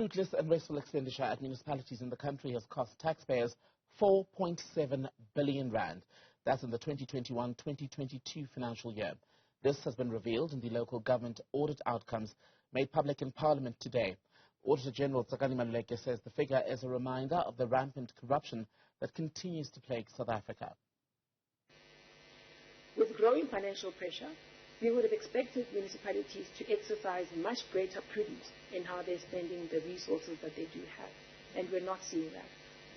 Fruitless and wasteful expenditure at municipalities in the country has cost taxpayers 4.7 billion rand. That's in the 2021-2022 financial year. This has been revealed in the local government audit outcomes made public in Parliament today. Auditor-General Tsakani Maluleke says the figure is a reminder of the rampant corruption that continues to plague South Africa. With growing financial pressure, we would have expected municipalities to exercise much greater prudence in how they're spending the resources that they do have, and we're not seeing that.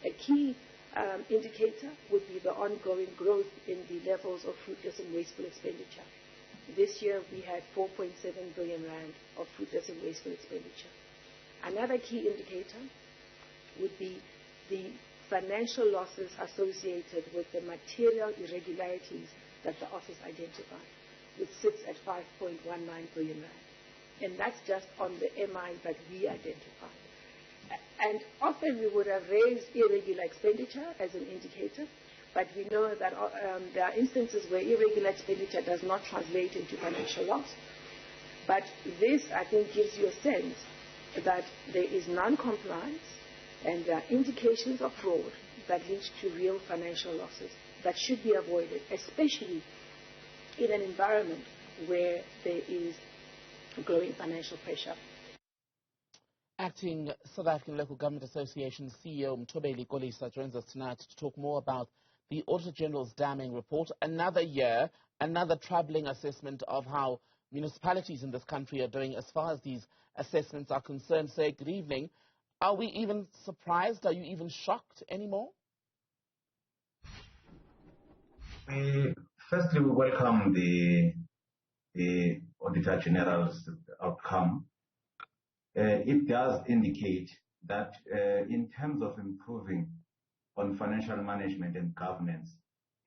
A key indicator would be the ongoing growth in the levels of fruitless and wasteful expenditure. This year we had 4.7 billion rand of fruitless and wasteful expenditure. Another key indicator would be the financial losses associated with the material irregularities that the office identified, which sits at 5.19 billion rand. And that's just on the MIs that we identified. And often we would have raised irregular expenditure as an indicator, but we know that there are instances where irregular expenditure does not translate into financial loss. But this, I think, gives you a sense that there is non-compliance and there are indications of fraud that leads to real financial losses that should be avoided, especially in an environment where there is growing financial pressure. Acting South African Local Government Association CEO Mthobeli Kolisa joins us tonight to talk more about the Auditor-General's damning report. Another year, another troubling assessment of how municipalities in this country are doing as far as these assessments are concerned. Say, good evening. Are we even surprised? Are you even shocked anymore? Firstly, we welcome the Auditor-General's outcome. It does indicate that in terms of improving on financial management and governance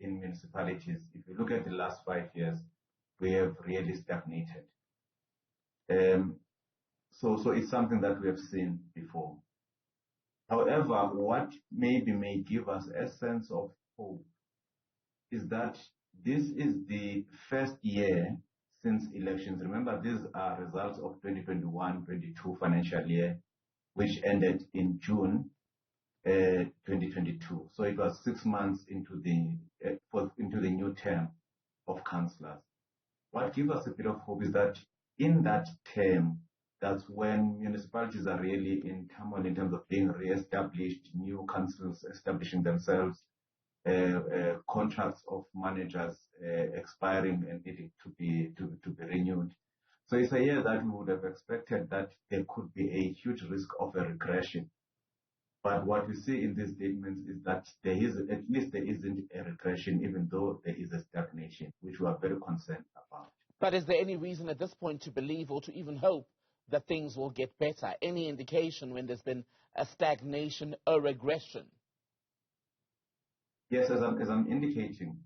in municipalities, if you look at the last 5 years, we have really stagnated. So it's something that we have seen before. However, what maybe may give us a sense of hope is that this is the first year since elections. Remember, these are results of 2021-22 financial year, which ended in June 2022. So it was 6 months into the new term of councillors. What gives us a bit of hope is that in that term, that's when municipalities are really in turmoil in terms of being re-established, new councils establishing themselves, contracts of managers expiring and needing to be renewed. So it's a year that we would have expected that there could be a huge risk of a regression. But what we see in these statements is that there isn't a regression, even though there is a stagnation, which we are very concerned about. But is there any reason at this point to believe or to even hope that things will get better? Any indication when there's been a stagnation, a regression? Yes, as I'm indicating,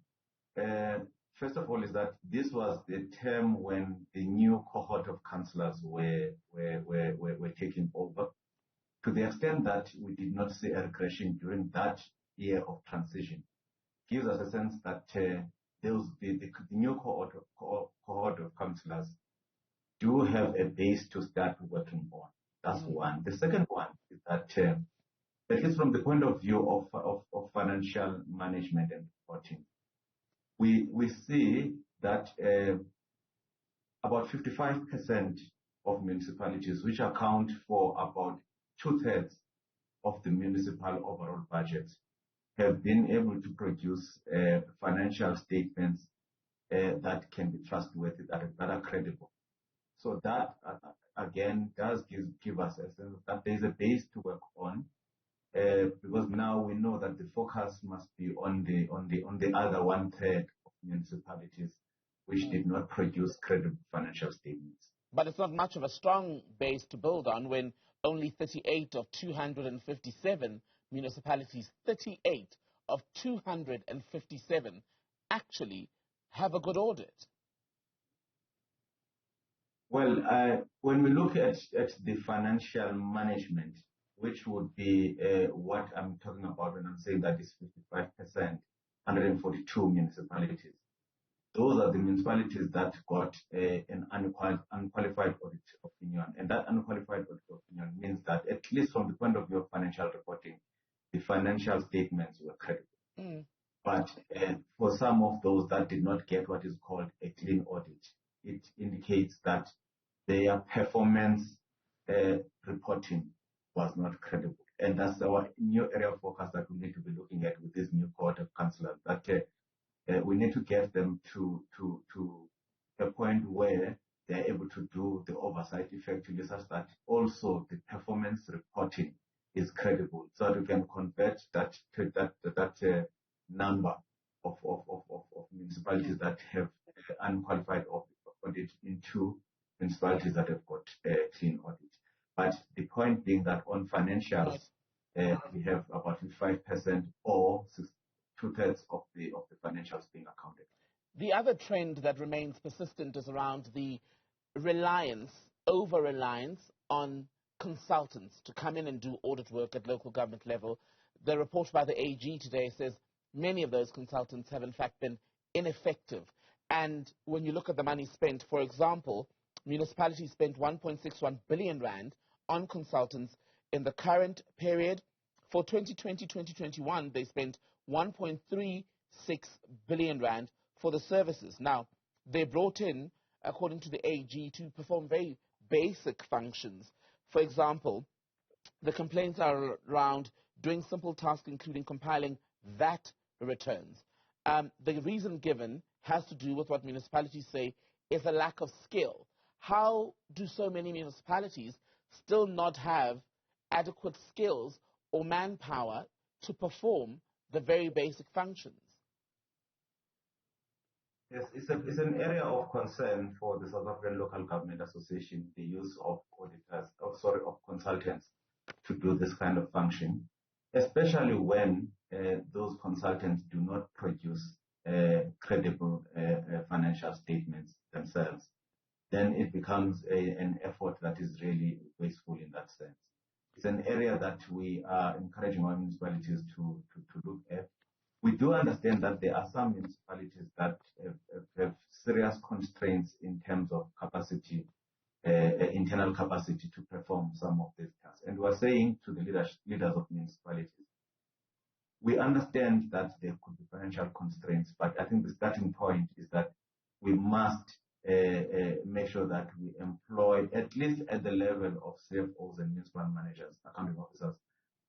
first of all, is that this was the term when the new cohort of councillors were taking over. To the extent that we did not see a regression during that year of transition, gives us a sense that the new cohort of councillors do have a base to start working on. That's one. The second one is that at least from the point of view of financial management and reporting, we see that about 55% of municipalities, which account for about 2/3 of the municipal overall budget, have been able to produce financial statements that can be trustworthy, that are credible. So that, again, does give us a sense that there is a base to work on, because now we know that the focus must be on the other 1/3 of municipalities which did not produce credible financial statements. But it's not much of a strong base to build on when only 38 of 257 municipalities, 38 of 257 actually have a good audit. Well, when we look at the financial management, which would be what I'm talking about when I'm saying that is 55%, 142 municipalities. those are the municipalities that got an unqualified audit opinion. And that unqualified audit opinion means that, at least from the point of view of financial reporting, the financial statements were credible. But for some of those that did not get what is called a clean audit, it indicates that their performance reporting was not credible. And that's our new area of focus that we need to be looking at with this new cohort of councillors, that we need to get them to a point where they're able to do the oversight effectively, such that also the performance reporting is credible, so that we can convert that number of municipalities that have unqualified audit into municipalities that have got a clean audit. But the point being that on financials, we have about 5% or 2/3 of the financials being accounted. The other trend that remains persistent is around the over-reliance on consultants to come in and do audit work at local government level. The report by the AG today says many of those consultants have in fact been ineffective. And when you look at the money spent, for example, municipalities spent 1.61 billion rand on consultants in the current period. For 2020-2021, they spent 1.36 billion rand for the services. Now, they brought in, according to the AG, to perform very basic functions. For example, the complaints are around doing simple tasks, including compiling VAT returns. The reason given has to do with what municipalities say is a lack of skill. How do so many municipalities still not have adequate skills or manpower to perform the very basic functions? Yes, it's an area of concern for the South African Local Government Association, the use of consultants to do this kind of function, especially when those consultants do not produce credible financial statements themselves. Then it becomes an effort that is really wasteful in that sense. It's an area that we are encouraging our municipalities to look at. We do understand that there are some municipalities that have serious constraints in terms of capacity, internal capacity to perform some of these tasks. And we're saying to the leaders of municipalities, we understand that there could be financial constraints, but I think the starting point is that we must make sure that we employ, at least at the level of CFOs and municipal managers, accounting officers,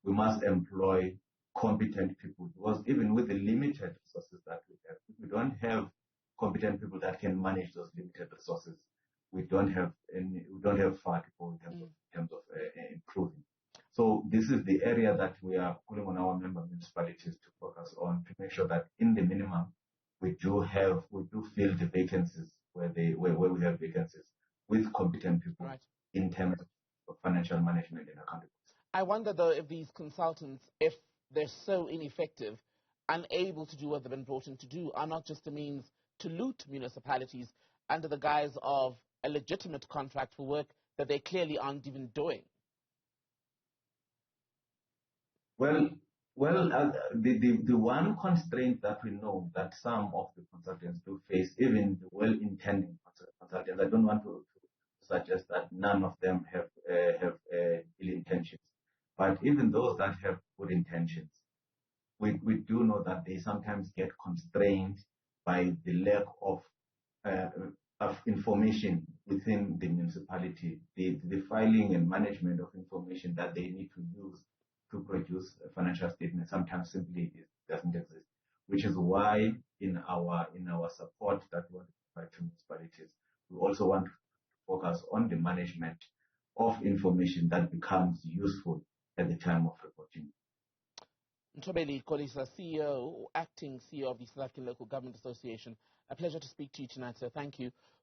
we must employ competent people, because even with the limited resources that we have, if we don't have competent people that can manage those limited resources, we don't have far to go in terms of improving. So this is the area that we are calling on our member municipalities to focus on, to make sure that in the minimum we do fill the vacancies where we have vacancies with competent people, right, in terms of financial management and accounting. I wonder though if these consultants, if they're so ineffective, unable to do what they've been brought in to do, are not just a means to loot municipalities under the guise of a legitimate contract for work that they clearly aren't even doing. Well, the one constraint that we know that some of the consultants do face, even the well-intending consultants, I don't want to suggest that none of them have ill intentions, but even those that have good intentions, we do know that they sometimes get constrained by the lack of information within the municipality, the filing and management of information that they need to use to produce a financial statement sometimes simply doesn't exist, which is why in our support that we want to provide to municipalities, we also want to focus on the management of information that becomes useful at the time of reporting. Mthobeli Kolisa, CEO, or acting CEO of the South African Local Government Association, a pleasure to speak to you tonight, sir. Thank you